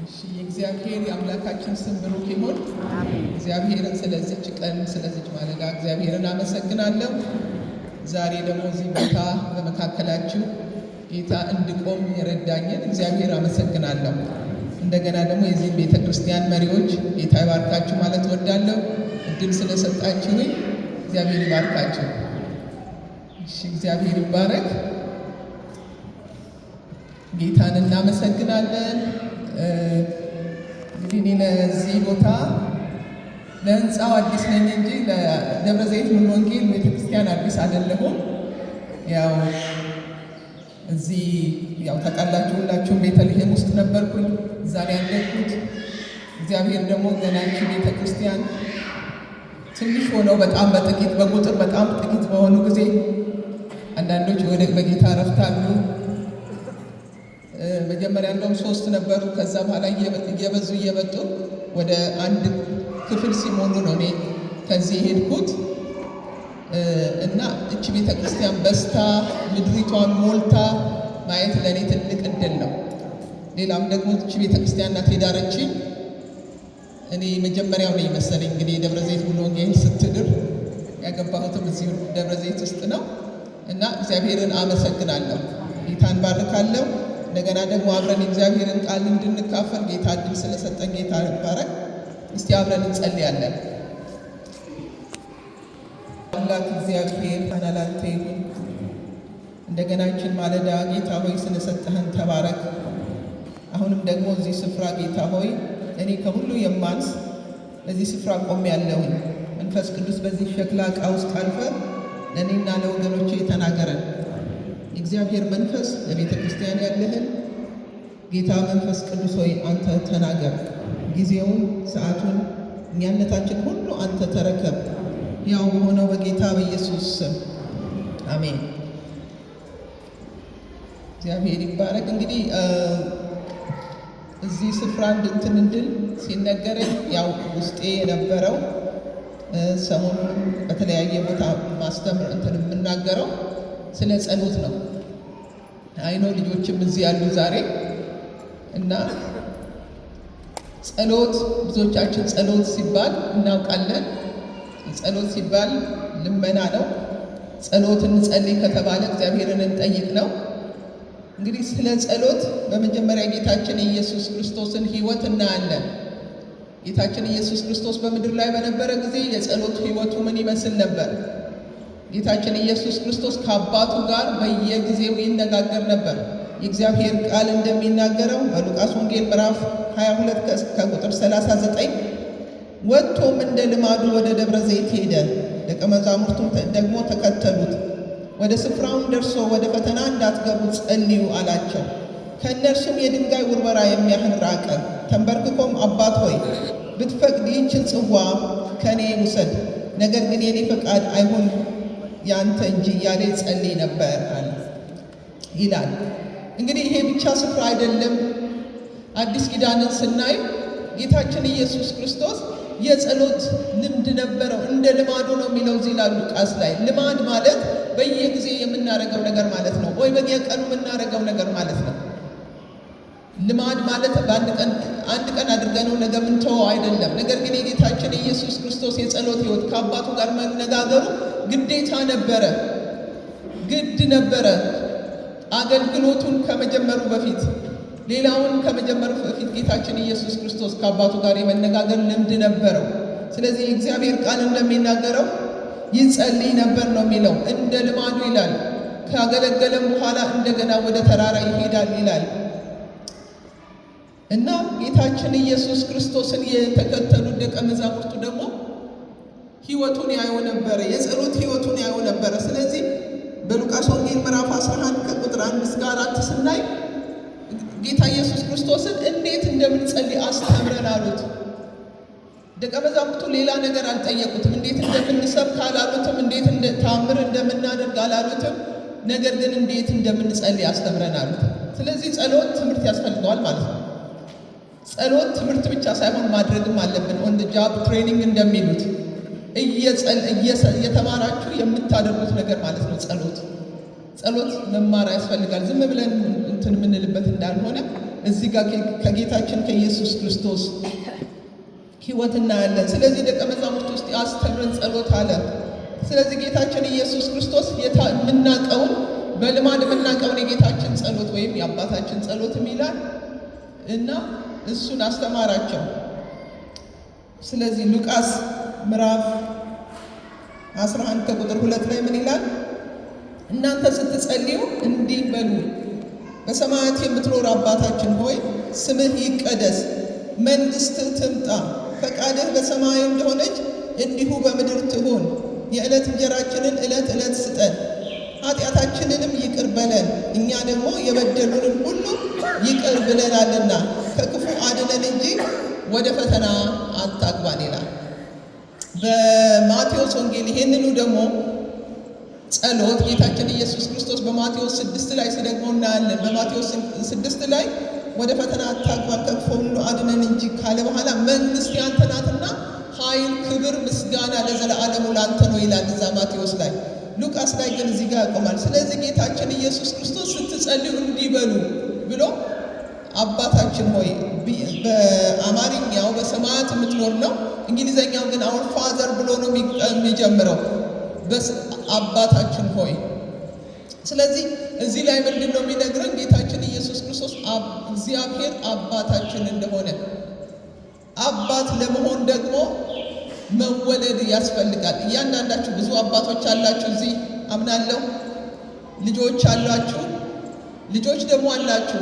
እግዚአብሔር የአምላካችን ስም ብሩክ ይሁን። እግዚአብሔርን ስለዚች ቀን ስለዚች ማለዳ እግዚአብሔርን አመሰግናለሁ። ዛሬ ደግሞ እዚህ ቦታ በመካከላችሁ ጌታ እንድቆም የረዳኝን እግዚአብሔር አመሰግናለሁ። እንደገና ደግሞ የዚህ ቤተ ክርስቲያን መሪዎች ጌታ ይባርካችሁ ማለት ወዳለሁ። እድል ስለሰጣችሁኝ እግዚአብሔር ይባርካችሁ። እሺ፣ እግዚአብሔር ይባረክ። ጌታን እናመሰግናለን። እንግዲህ እኔ ለዚህ ቦታ ለህንፃው አዲስ ነኝ እንጂ ለደብረ ዘይት ሙሉ ወንጌል ቤተክርስቲያን አዲስ አይደለሁም። ያው እዚህ ታውቃላችሁ ሁላችሁም ቤተልሔም ውስጥ ነበርኩኝ፣ እዛ ላይ ያደግኩት። እግዚአብሔር ደግሞ ገናች ቤተክርስቲያን ትንሽ ሆነው በጣም በጥቂት በቁጥር በጣም ጥቂት በሆኑ ጊዜ አንዳንዶች ወደ በጌታ ረፍታሉ። መጀመሪያ እንደውም 3 ነበሩ። ከዛ በኋላ እየበዙ እየመጡ ወደ አንድ ክፍል ሲሞሉ ነው እኔ ከዚህ ሄድኩት እና እቺ ቤተክርስቲያን በስታ ምድሪቷን ሞልታ ማየት ለእኔ ትልቅ እድል ነው። ሌላም ደግሞ እቺ ቤተክርስቲያን ናት ሄዳረችኝ። እኔ መጀመሪያው ነው መሰለኝ እንግዲህ ደብረ ዘይት ሙሉ ወንጌል ስትድር ያገባሁትም እዚሁ ደብረ ዘይት ውስጥ ነው እና እግዚአብሔርን አመሰግናለሁ። ጌታን ባርካለሁ። እንደገና ደግሞ አብረን እግዚአብሔርን ቃል እንድንካፈል ጌታ እድል ስለሰጠን ጌታ ይባረክ። እስቲ አብረን እንጸልያለን። አምላክ እግዚአብሔር ታናላንተ ይሁን። እንደገናችን ማለዳ ጌታ ሆይ ስለሰጠህን ተባረክ። አሁንም ደግሞ እዚህ ስፍራ ጌታ ሆይ እኔ ከሁሉ የማንስ ለዚህ ስፍራ ቆሜያለሁኝ። መንፈስ ቅዱስ በዚህ ሸክላ ዕቃ ውስጥ አልፈ ለእኔና ለወገኖቼ ተናገረን። የእግዚአብሔር መንፈስ ለቤተ ክርስቲያን ያለህን ጌታ መንፈስ ቅዱስ ሆይ አንተ ተናገር። ጊዜውን ሰዓቱን እኛነታችን ሁሉ አንተ ተረከብ። ያው በሆነው በጌታ በኢየሱስ ስም አሜን። እግዚአብሔር ይባረክ። እንግዲህ እዚህ ስፍራ እንድንትን እንድል ሲነገረኝ ያው ውስጤ የነበረው ሰሞኑን በተለያየ ቦታ ማስተምር እንትን የምናገረው ስለ ጸሎት ነው። አይኖ ልጆችም እዚህ ያሉ ዛሬ እና ጸሎት ብዙዎቻችን ጸሎት ሲባል እናውቃለን። ጸሎት ሲባል ልመና ነው። ጸሎት እንጸልይ ከተባለ እግዚአብሔርን እንጠይቅ ነው። እንግዲህ ስለ ጸሎት በመጀመሪያ ጌታችን ኢየሱስ ክርስቶስን ሕይወት እናያለን። ጌታችን ኢየሱስ ክርስቶስ በምድር ላይ በነበረ ጊዜ የጸሎት ሕይወቱ ምን ይመስል ነበር? ጌታችን ኢየሱስ ክርስቶስ ከአባቱ ጋር በየጊዜው ይነጋገር ነበር። የእግዚአብሔር ቃል እንደሚናገረው በሉቃስ ወንጌል ምዕራፍ 22 ከቁጥር 39 ወጥቶም እንደ ልማዱ ወደ ደብረ ዘይት ሄደ፣ ደቀ መዛሙርቱም ደግሞ ተከተሉት። ወደ ስፍራውን ደርሶ ወደ ፈተና እንዳትገቡ ጸልዩ አላቸው። ከእነርሱም የድንጋይ ውርወራ የሚያህል ራቀ። ተንበርክኮም አባት ሆይ ብትፈቅድ ይህችን ጽዋ ከእኔ ውሰድ፣ ነገር ግን የኔ ፈቃድ አይሁን ያንተ እንጂ እያለ ጸልይ ነበር አለ ይላል። እንግዲህ ይሄ ብቻ ስፍራ አይደለም። አዲስ ኪዳንን ስናይ ጌታችን ኢየሱስ ክርስቶስ የጸሎት ልምድ ነበረው። እንደ ልማዱ ነው የሚለው እዚህ ላሉ ሉቃስ ላይ። ልማድ ማለት በየጊዜ የምናደርገው ነገር ማለት ነው፣ ወይ በየቀኑ የምናደርገው ነገር ማለት ነው። ልማድ ማለት አንድ ቀን አድርገነው ነገ ምንተወው አይደለም። ነገር ግን የጌታችን ኢየሱስ ክርስቶስ የጸሎት ሕይወት ከአባቱ ጋር መነጋገሩ ግዴታ ነበረ፣ ግድ ነበረ። አገልግሎቱን ከመጀመሩ በፊት ሌላውን ከመጀመሩ በፊት ጌታችን ኢየሱስ ክርስቶስ ከአባቱ ጋር የመነጋገር ልምድ ነበረው። ስለዚህ የእግዚአብሔር ቃል እንደሚናገረው ይጸልይ ነበር ነው የሚለው። እንደ ልማዱ ይላል። ካገለገለም በኋላ እንደገና ወደ ተራራ ይሄዳል ይላል እና ጌታችን ኢየሱስ ክርስቶስን የተከተሉ ደቀ መዛሙርቱ ደግሞ ሕይወቱን ያዩ ነበረ፣ የጸሎት ሕይወቱን ያዩ ነበረ። ስለዚህ በሉቃስ ወንጌል ምዕራፍ 11 ከቁጥር 1 እስከ 4 ስናይ ጌታ ኢየሱስ ክርስቶስን እንዴት እንደምንጸልይ አስተምረን አሉት። ደቀ መዛሙርቱ ሌላ ነገር አልጠየቁትም። እንዴት እንደምንሰብክ አላሉትም። እንዴት ታምር እንደምናደርግ አላሉትም። ነገር ግን እንዴት እንደምንጸልይ አስተምረን አሉት። ስለዚህ ጸሎት ትምህርት ያስፈልገዋል ማለት ነው። ጸሎት ትምህርት ብቻ ሳይሆን ማድረግም አለብን። ኦን ዘ ጃብ ትሬኒንግ እንደሚሉት እየተማራችሁ የምታደርጉት ነገር ማለት ነው። ጸሎት መማር ያስፈልጋል። ዝም ብለን እንትን የምንልበት እንዳልሆነ እዚህ ጋር ከጌታችን ከኢየሱስ ክርስቶስ ሕይወት እናያለን። ስለዚህ ደቀ መዛሙርት ውስጥ አስተምረን ጸሎት አለ። ስለዚህ ጌታችን ኢየሱስ ክርስቶስ የምናቀውን በልማድ የምናቀውን የጌታችን ጸሎት ወይም የአባታችን ጸሎት ይላል እና እሱን አስተማራቸው። ስለዚህ ሉቃስ ምዕራፍ 11 ከቁጥር 2 ላይ ምን ይላል? እናንተ ስትጸልዩ እንዲህ በሉ፣ በሰማያት የምትኖር አባታችን ሆይ ስምህ ይቀደስ፣ መንግሥትህ ትምጣ፣ ፈቃድህ በሰማይ እንደሆነች እንዲሁ በምድር ትሁን። የዕለት እንጀራችንን ዕለት ዕለት ስጠን፣ ኃጢአታችንንም ይቅር በለን እኛ ደግሞ የበደሉንን ሁሉ ይቅር ብለናልና፣ ከክፉ አድነን እንጂ ወደ ፈተና አታግባን ይላል። በማቴዎስ ወንጌል ይሄንኑ ደግሞ ጸሎት ጌታችን ኢየሱስ ክርስቶስ በማቴዎስ 6 ላይ ሲደግመው እናያለን። በማቴዎስ 6 ላይ ወደ ፈተና አታግባን ከክፉ ሁሉ አድነን እንጂ ካለ በኋላ መንግሥት ያንተ ናትና ኃይል፣ ክብር፣ ምስጋና ለዘለዓለሙ ላንተ ነው ይላል እዛ ማቴዎስ ላይ። ሉቃስ ላይ ግን እዚህ ጋር ያቆማል። ስለዚህ ጌታችን ኢየሱስ ክርስቶስ ስትጸልዩ እንዲህ በሉ ብሎ አባታችን ሆይ በአማርኛው በሰማያት የምትኖር ነው። እንግሊዘኛው ግን አወር ፋዘር ብሎ ነው የሚጀምረው አባታችን ሆይ። ስለዚህ እዚህ ላይ ምንድን ነው የሚነግረን? ጌታችን ኢየሱስ ክርስቶስ እግዚአብሔር አባታችን እንደሆነ። አባት ለመሆን ደግሞ መወለድ ያስፈልጋል። እያንዳንዳችሁ ብዙ አባቶች አላችሁ እዚህ አምናለሁ። ልጆች አላችሁ፣ ልጆች ደግሞ አላችሁ።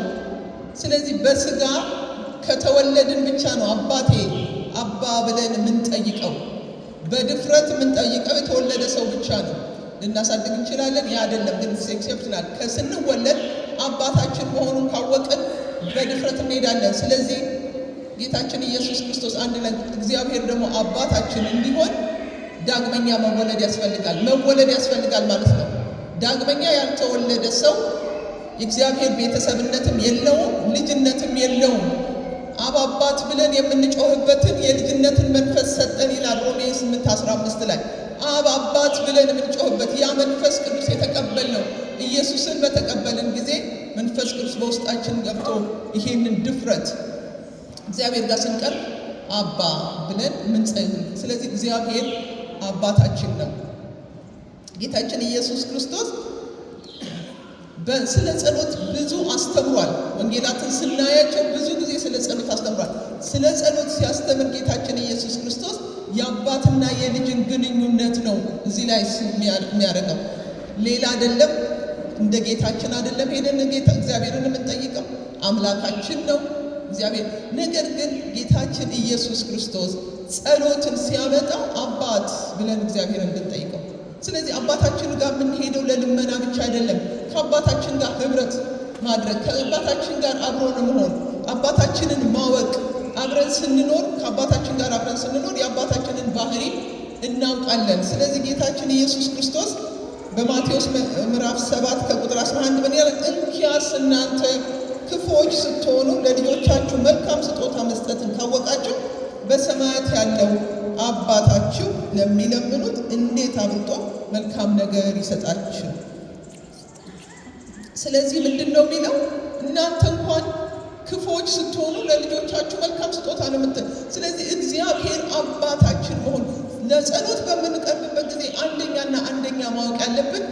ስለዚህ በስጋ ከተወለድን ብቻ ነው አባቴ አባ ብለን የምንጠይቀው። በድፍረት የምንጠይቀው የተወለደ ሰው ብቻ ነው። ልናሳድግ እንችላለን፣ ያ አይደለም ግን ኤክሴፕሽናል። ከስንወለድ አባታችን መሆኑን ካወቅን በድፍረት እንሄዳለን። ስለዚህ ጌታችን ኢየሱስ ክርስቶስ አንድ ላይ እግዚአብሔር ደግሞ አባታችን እንዲሆን ዳግመኛ መወለድ ያስፈልጋል። መወለድ ያስፈልጋል ማለት ነው። ዳግመኛ ያልተወለደ ሰው የእግዚአብሔር ቤተሰብነትም የለውም፣ ልጅነትም የለውም። አባት ብለን የምንጮህበትን የልጅነትን መንፈስ ሰጠን ይላል ሮሜ 8:15 ላይ። አባት ብለን የምንጮህበት ያ መንፈስ ቅዱስ የተቀበልነው ኢየሱስን በተቀበልን ጊዜ መንፈስ ቅዱስ በውስጣችን ገብቶ ይሄንን ድፍረት እግዚአብሔር ጋር ስንቀርብ አባ ብለን ምንጸልይ። ስለዚህ እግዚአብሔር አባታችን ነው። ጌታችን ኢየሱስ ክርስቶስ ስለ ጸሎት ብዙ አስተምሯል። ወንጌላትን ስናያቸው ብዙ ጊዜ ስለ ጸሎት አስተምሯል። ስለ ጸሎት ሲያስተምር ጌታችን ኢየሱስ ክርስቶስ የአባትና የልጅን ግንኙነት ነው እዚህ ላይ የሚያደርገው። ሌላ አይደለም። እንደ ጌታችን አይደለም ሄደን ጌታ እግዚአብሔርን የምንጠይቀው፣ አምላካችን ነው እግዚአብሔር። ነገር ግን ጌታችን ኢየሱስ ክርስቶስ ጸሎትን ሲያመጣው አባት ብለን እግዚአብሔርን እንድንጠይቀው። ስለዚህ አባታችን ጋር የምንሄደው ለልመና ብቻ አይደለም። ከአባታችን ጋር ህብረት ማድረግ፣ ከአባታችን ጋር አብሮ መሆን፣ አባታችንን ማወቅ። አብረን ስንኖር ከአባታችን ጋር አብረን ስንኖር የአባታችንን ባህሪ እናውቃለን። ስለዚህ ጌታችን ኢየሱስ ክርስቶስ በማቴዎስ ምዕራፍ 7 ከቁጥር 11 ምን ያለ? እንኪያስ እናንተ ክፉዎች ስትሆኑ ለልጆቻችሁ መልካም ስጦታ መስጠትን ካወቃችሁ በሰማያት ያለው አባታችሁ ለሚለምኑት እንዴት አብልጦ መልካም ነገር ይሰጣችሁ። ስለዚህ ምንድን ነው የሚለው? እናንተ እንኳን ክፉዎች ስትሆኑ ለልጆቻችሁ መልካም ስጦታ ነው የምትል። ስለዚህ እግዚአብሔር አባታችን መሆን ለጸሎት በምንቀርብበት ጊዜ አንደኛ ማወቅ ያለብን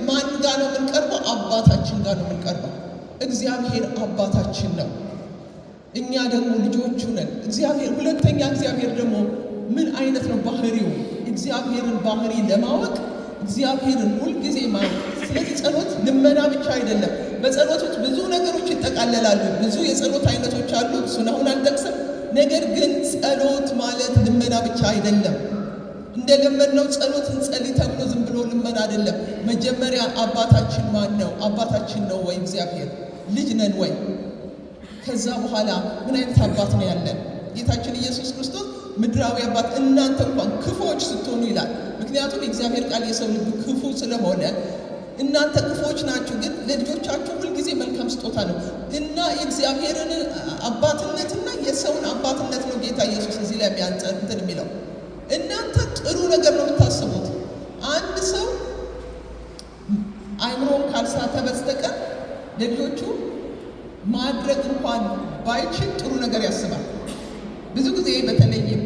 ማን ጋር ነው የምንቀርበው? አባታችን ጋር ነው የምንቀርበው። እግዚአብሔር አባታችን ነው፣ እኛ ደግሞ ልጆቹ ነን። ሁለተኛ እግዚአብሔር ደግሞ ምን አይነት ነው ባህሪው? እግዚአብሔርን ባህሪ ለማወቅ እግዚአብሔርን ሁልጊዜ ማወቅ። ስለዚህ ጸሎት ልመና ብቻ አይደለም። በጸሎቶች ብዙ ነገሮች ይጠቃለላሉ። ብዙ የጸሎት አይነቶች አሉ፣ እሱን አሁን አልጠቅስም። ነገር ግን ጸሎት ማለት ልመና ብቻ አይደለም። እንደ ለመድነው ጸሎት እንጸልይ ተብሎ ዝም ብሎ ልመና አይደለም። መጀመሪያ አባታችን ማን ነው? አባታችን ነው ወይ እግዚአብሔር? ልጅ ነን ወይ? ከዛ በኋላ ምን አይነት አባት ነው ያለን? ጌታችን ኢየሱስ ክርስቶስ ምድራዊ አባት እናንተ እንኳን ክፉዎች ስትሆኑ ይላል። ምክንያቱም የእግዚአብሔር ቃል የሰው ልብ ክፉ ስለሆነ እናንተ ክፉዎች ናችሁ፣ ግን ለልጆቻችሁ ሁልጊዜ መልካም ስጦታ ነው እና የእግዚአብሔርን አባትነትና የሰውን አባትነት ነው ጌታ ኢየሱስ እዚህ ላይ እንትን የሚለው። እናንተ ጥሩ ነገር ነው የምታስቡት። አንድ ሰው አይምሮን ካልሳተ በስተቀር ለልጆቹ ማድረግ እንኳን ባይችል ጥሩ ነገር ያስባል። ብዙ ጊዜ በተለይም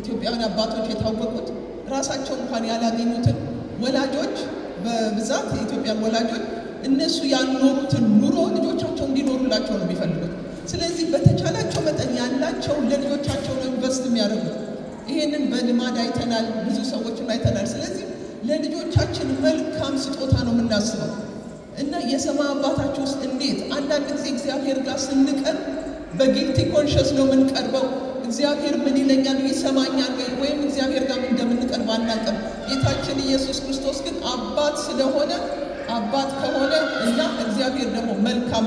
ኢትዮጵያውያን አባቶች የታወቁት ራሳቸው እንኳን ያላገኙትን ወላጆች በብዛት የኢትዮጵያን ወላጆች እነሱ ያልኖሩትን ኑሮ ልጆቻቸው እንዲኖሩላቸው ነው የሚፈልጉት። ስለዚህ በተቻላቸው መጠን ያላቸው ለልጆቻቸው ነው ኢንቨስት የሚያደርጉት። ይሄንን በልማድ አይተናል፣ ብዙ ሰዎችን አይተናል። ስለዚህ ለልጆቻችን መልካም ስጦታ ነው የምናስበው እና የሰማይ አባታችሁ ውስጥ እንዴት አንዳንድ ጊዜ እግዚአብሔር ጋር ስንቀርብ በጊልቲ ኮንሽስ ነው የምንቀርበው። እግዚአብሔር ምን ይለኛል፣ ይሰማኛል ወይም እግዚአብሔር ጋር እንደምንቀርብ አናውቅም። ጌታችን ኢየሱስ ክርስቶስ ግን አባት ስለሆነ አባት ከሆነ እና እግዚአብሔር ደግሞ መልካም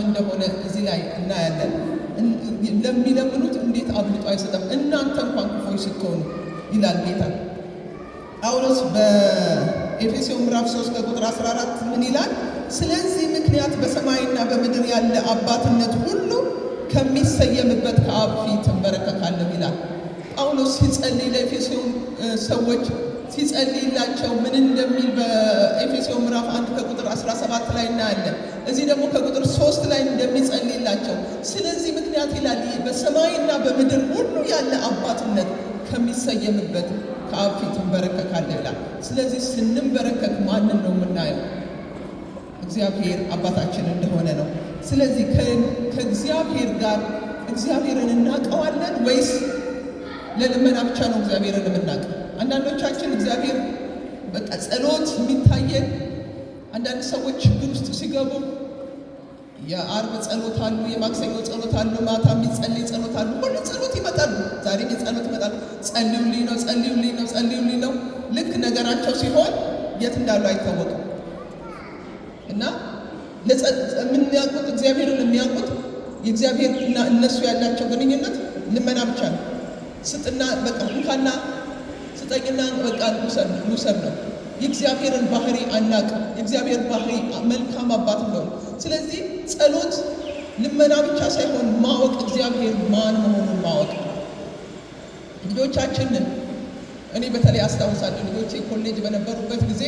እንደሆነ እዚህ ላይ እናያለን። ለሚለምኑት እንዴት አብልጦ አይሰጠም፣ እናንተ እንኳን ክፉዎች ስትሆኑ ይላል ጌታ። ጳውሎስ በኤፌሶን ምዕራፍ 3 ከቁጥር 14 ምን ይላል? ስለዚህ ምክንያት በሰማይና በምድር ያለ አባትነት ሁሉ ከሚሰየምበት ከአብ ፊት እንበረከካለን ይላል። ጳውሎስ ሲጸልይ ለኤፌሶን ሰዎች ሲጸልይላቸው ምን እንደሚል በኤፌሶን ምዕራፍ 1 ከቁጥር 17 ላይ እናያለን። እዚህ ደግሞ ከቁጥር 3 ላይ እንደሚጸልይላቸው ስለዚህ ምክንያት ይላል በሰማይና በምድር ሁሉ ያለ አባትነት ከሚሰየምበት ከአብ ፊት እንበረከካለን ይላል። ስለዚህ ስንበረከክ ማንን ነው የምናየው? እግዚአብሔር አባታችን እንደሆነ ነው። ስለዚህ ከእግዚአብሔር ጋር እግዚአብሔርን እናውቀዋለን ወይስ ለልመና ብቻ ነው እግዚአብሔርን የምናውቀው? አንዳንዶቻችን እግዚአብሔር በቃ ጸሎት የሚታየን አንዳንድ ሰዎች ችግር ውስጥ ሲገቡ የአርብ ጸሎት አሉ፣ የማክሰኞ ጸሎት አሉ፣ ማታ የሚጸልይ ጸሎት አሉ። ሁሉ ጸሎት ይመጣሉ። ዛሬም የጸሎት ይመጣሉ። ጸልዩልኝ ነው። ልክ ነገራቸው ሲሆን የት እንዳሉ አይታወቅም። እና የሚያውቁት እግዚአብሔርን የሚያውቁት የእግዚአብሔርና እነሱ ያላቸው ግንኙነት ልመና ብቻ ነው። ስጥና በቃ እንካና ስጠኝና በቃ ልውሰድ ነው። የእግዚአብሔርን ባህሪ አናውቅም። የእግዚአብሔር ባህሪ መልካም አባት እንደሆነ። ስለዚህ ጸሎት ልመና ብቻ ሳይሆን ማወቅ እግዚአብሔር ማን መሆኑን ማወቅ። ልጆቻችንን እኔ በተለይ አስታውሳለሁ። ልጆቼ ኮሌጅ በነበሩበት ጊዜ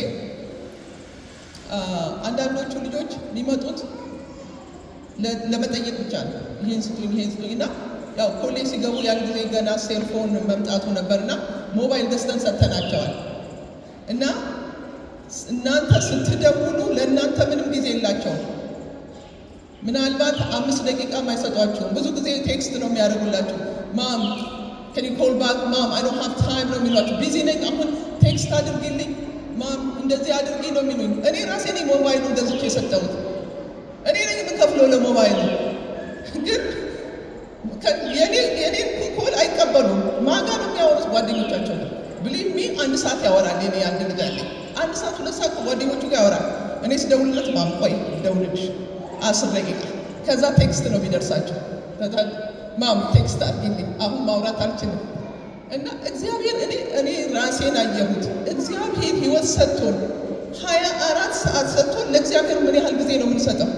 አንዳንዶቹ ልጆች የሚመጡት ለመጠየቅ ብቻ ነው። ይሄን ስጡኝ እና ያው ኮሌጅ ሲገቡ ያን ጊዜ ገና ሴልፎን መምጣቱ ነበርና ሞባይል ገዝተን ሰጥተናቸዋል። እና እናንተ ስትደውሉ ለእናንተ ምንም ጊዜ የላቸውም። ምናልባት 5 ደቂቃ አይሰጧችሁም። ብዙ ጊዜ ቴክስት ነው የሚያደርጉላችሁ። ማም ከኒ ኮል ባክ ማም አይ ዶንት ሃቭ ታይም ነው የሚሏችሁ። ቢዚ ነኝ አሁን ቴክስት አድርጊልኝ ማም እንደዚህ አድርጊ ነው የሚሉኝ። እኔ ራሴ ነኝ ሞባይሉን ገዝቼ የሰጠሁት። እኔ ነኝ የምከፍለው ለሞባይሉ። ግን የኔ ኮል አይቀበሉም። ማጋ ነው የሚያወሩት ጓደኞቻቸው ነው። ብሊቭ ሚ 1 ሰዓት ያወራል። እኔ አንድ ልጅ አለኝ 1 ሰዓት 2 ሰዓት ጓደኞቹ ጋር ያወራል። እኔ ስደውልለት ማም ቆይ ደውልልሽ 10 ደቂቃ። ከዛ ቴክስት ነው የሚደርሳቸው። ከዛ ማም ቴክስት አድርጊልኝ አሁን ማውራት አልችልም። እና እግዚአብሔር እኔ ራሴን አየሁት። እግዚአብሔር ሕይወት ሰጥቶን 24 ሰዓት ሰጥቶን ለእግዚአብሔር ምን ያህል ጊዜ ነው የምንሰጠው?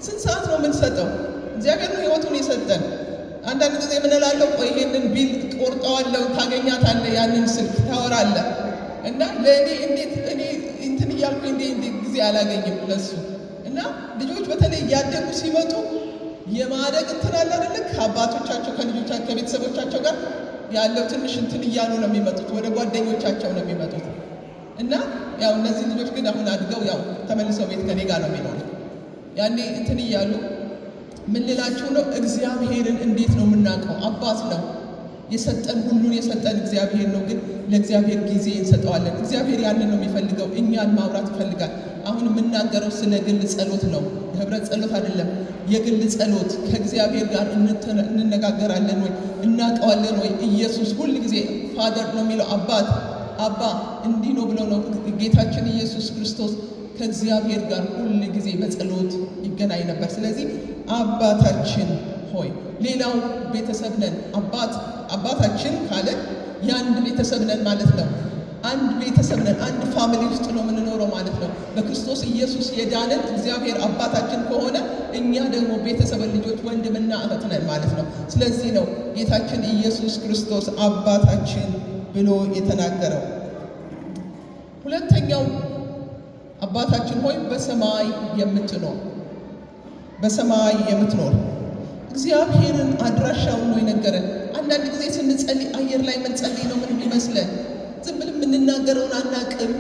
ስንት ሰዓት ነው የምንሰጠው? እግዚአብሔር ነው ሕይወቱን የሰጠን። አንዳንድ ጊዜ ምን እላለሁ፣ ቆይ ይሄንን ቢል ቆርጠዋለሁ፣ ታገኛታለህ፣ ያንን ስልክ ታወራለህ። እና ለእኔ እንዴት እኔ እንትን እያልኩ እንዴት ጊዜ አላገኝም ለሱ። እና ልጆች በተለይ እያደጉ ሲመጡ የማደግ እንትን አለ አይደለ? ከአባቶቻቸው ከልጆቻቸው ከቤተሰቦቻቸው ጋር ያለው ትንሽ እንትን እያሉ ነው የሚመጡት፣ ወደ ጓደኞቻቸው ነው የሚመጡት። እና ያው እነዚህ ልጆች ግን አሁን አድገው ያው ተመልሰው ቤት ከኔ ጋር ነው የሚኖሩት። ያኔ እንትን እያሉ ምን ልላችሁ ነው? እግዚአብሔርን እንዴት ነው የምናውቀው? አባት ነው የሰጠን፣ ሁሉን የሰጠን እግዚአብሔር ነው። ግን ለእግዚአብሔር ጊዜ እንሰጠዋለን። እግዚአብሔር ያንን ነው የሚፈልገው፣ እኛን ማውራት ይፈልጋል። አሁን የምናገረው ስለ ግል ጸሎት ነው፣ የህብረት ጸሎት አይደለም። የግል ጸሎት ከእግዚአብሔር ጋር እንነጋገራለን ወይ? እናውቀዋለን ወይ? ኢየሱስ ሁል ጊዜ ፋደር ነው የሚለው፣ አባ እንዲህ ነው ብሎ ነው ጌታችን ኢየሱስ ክርስቶስ ከእግዚአብሔር ጋር ሁል ጊዜ በጸሎት ይገናኝ ነበር። ስለዚህ አባታችን ሆይ፣ ሌላው ቤተሰብ ነን። አባታችን ካለ የአንድ ቤተሰብ ነን ማለት ነው። አንድ ቤተሰብ ነን፣ አንድ ፋሚሊ ውስጥ ነው የምንኖረው ማለት ነው። በክርስቶስ ኢየሱስ የዳነን እግዚአብሔር አባታችን ከሆነ እኛ ደግሞ ቤተሰብ ልጆች፣ ወንድምና እህት ነን ማለት ነው። ስለዚህ ነው ጌታችን ኢየሱስ ክርስቶስ አባታችን ብሎ የተናገረው። ሁለተኛው አባታችን ሆይ በሰማይ የምትኖር እግዚአብሔርን አድራሻውን ነው የነገረን። አንዳንድ ጊዜ ስንጸልይ አየር ላይ መንጸልይ ነው ምን ይመስለን፣ ዝም ብለን የምንናገረውን አናቅም።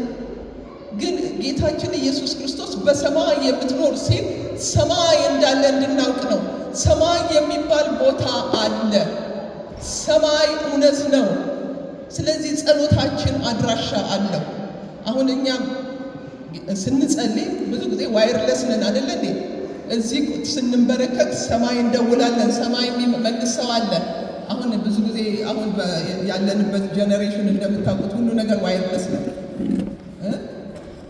ግን ጌታችን ኢየሱስ ክርስቶስ በሰማይ የምትኖር ሲል ሰማይ እንዳለ እንድናውቅ ነው። ሰማይ የሚባል ቦታ አለ። ሰማይ እውነት ነው። ስለዚህ ጸሎታችን አድራሻ አለው። አሁን እኛ ስንጸልይ ብዙ ጊዜ ዋይርለስ ነን አይደለ እንዴ? እዚህ ስንበረከት ሰማይ እንደውላለን፣ ሰማይ የሚመልሰው አለ። አሁን ብዙ ጊዜ አሁን ያለንበት ጀነሬሽን እንደምታውቁት ሁሉ ነገር ዋይርለስ ነው።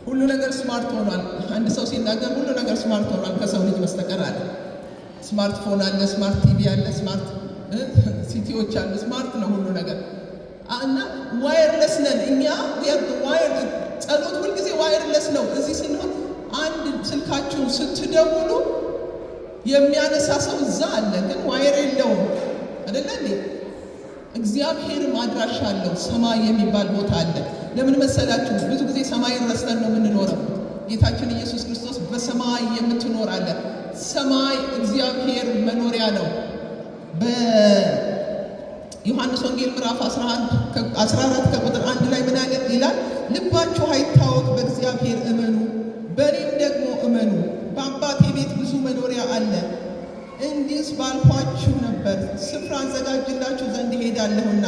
ሁሉ ነገር ስማርት ሆኗል። አንድ ሰው ሲናገር ሁሉ ነገር ስማርት ሆኗል ከሰው ልጅ በስተቀር አለ። ስማርትፎን አለ፣ ስማርት ቲቪ አለ፣ ስማርት ሲቲዎች አሉ። ስማርት ነው ሁሉ ነገር እና ዋይርለስ ነን እኛ። ጸሎት ሁልጊዜ ዋይርለስ ነው። እዚህ ስንሆን አንድ ስልካችሁን ስትደውሉ የሚያነሳ ሰው እዛ አለ፣ ግን ዋይር የለውም አይደለ እንዴ? እግዚአብሔርም አድራሻ አለው። ሰማይ የሚባል ቦታ አለ። ለምን መሰላችሁ? ብዙ ጊዜ ሰማይን ረስተን ነው የምንኖረው። ጌታችን ኢየሱስ ክርስቶስ በሰማይ የምትኖር አለ። ሰማይ እግዚአብሔር መኖሪያ ነው። በዮሐንስ ወንጌል ምዕራፍ 14 ከቁጥር 1 ላይ ምን አለ ይላል? ልባችሁ አይታወክ፣ በእግዚአብሔር እመኑ፣ በእኔም ደግሞ እመኑ። በአባቴ ቤት ብዙ መኖሪያ አለ። እንዲህስ ባልኋችሁ ነበር፣ ስፍራ አዘጋጅላችሁ ዘንድ እሄዳለሁና፣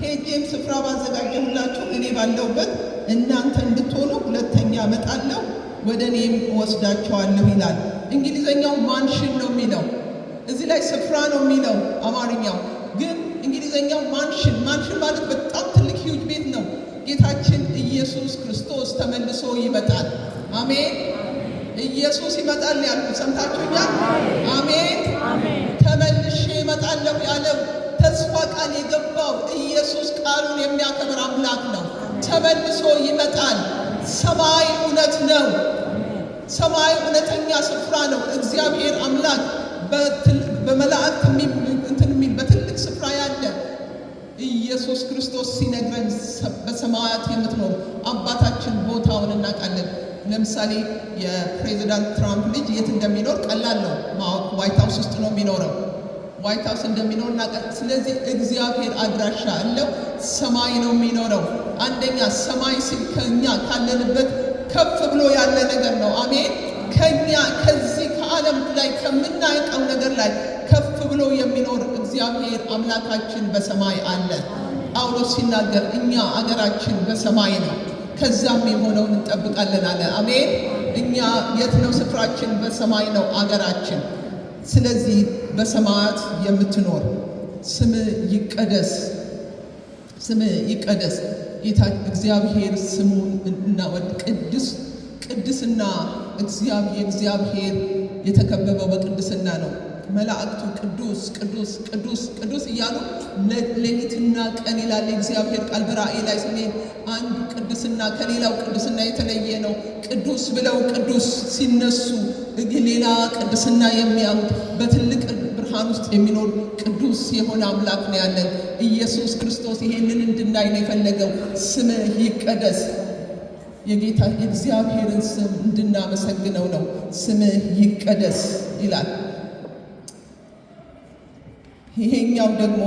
ሄጄም ስፍራ ባዘጋጀሁላችሁ እኔ ባለሁበት እናንተ እንድትሆኑ ሁለተኛ እመጣለሁ፣ ወደ እኔም እወስዳቸዋለሁ ይላል። እንግሊዘኛው ማንሽን ነው የሚለው፣ እዚህ ላይ ስፍራ ነው የሚለው አማርኛው። ግን እንግሊዘኛው ማንሽን ማለት በጣም ትልቅ ሂውጅ ቤት ነው። ጌታችን ኢየሱስ ክርስቶስ ተመልሶ ይመጣል። አሜን። ኢየሱስ ይመጣል ያልኩት ሰምታችሁኛል? አሜን። ተመልሼ እመጣለሁ ያለው ተስፋ ቃል የገባው ኢየሱስ ቃሉን የሚያከብር አምላክ ነው። ተመልሶ ይመጣል። ሰማይ እውነት ነው። ሰማይ እውነተኛ ስፍራ ነው። እግዚአብሔር አምላክ በመላእክት በትልቅ ስፍራ ያለ ኢየሱስ ክርስቶስ ሲነግረን በሰማያት የምትኖር አባታችን ቦታውን እናውቃለን። ለምሳሌ የፕሬዚዳንት ትራምፕ ልጅ የት እንደሚኖር ቀላል ነው ማወቅ። ዋይት ሃውስ ውስጥ ነው የሚኖረው። ዋይት ሃውስ እንደሚኖር እናውቃለን። ስለዚህ እግዚአብሔር አድራሻ አለው። ሰማይ ነው የሚኖረው። አንደኛ ሰማይ ሲል ከኛ ካለንበት ከፍ ብሎ ያለ ነገር ነው። አሜን። ከኛ ከዚህ ከዓለም ላይ ከምናውቀው ነገር ላይ ከፍ ብሎ የሚኖር እግዚአብሔር አምላካችን በሰማይ አለ። ጳውሎስ ሲናገር እኛ አገራችን በሰማይ ነው፣ ከዛም የሆነውን እንጠብቃለን አለ። አሜን። እኛ የት ነው ስፍራችን? በሰማይ ነው አገራችን። ስለዚህ በሰማያት የምትኖር ስምህ ይቀደስ፣ ስምህ ይቀደስ። ጌታ እግዚአብሔር ስሙን እናወድ። ቅድስና እግዚአብሔር የተከበበው በቅድስና ነው። መላእክቱ ቅዱስ ቅዱስ ቅዱስ ቅዱስ እያሉ ሌሊትና ቀን ይላል የእግዚአብሔር ቃል። በራእይ ላይ ስንሄድ አንዱ ቅድስና ከሌላው ቅድስና የተለየ ነው። ቅዱስ ብለው ቅዱስ ሲነሱ ሌላ ቅድስና የሚያዩት በትልቅ ብርሃን ውስጥ የሚኖር ቅዱስ የሆነ አምላክ ነው ያለን። ኢየሱስ ክርስቶስ ይሄንን እንድናይ ነው የፈለገው። ስምህ ይቀደስ፣ የጌታ የእግዚአብሔርን ስም እንድናመሰግነው ነው። ስምህ ይቀደስ ይላል። ይሄኛው ደግሞ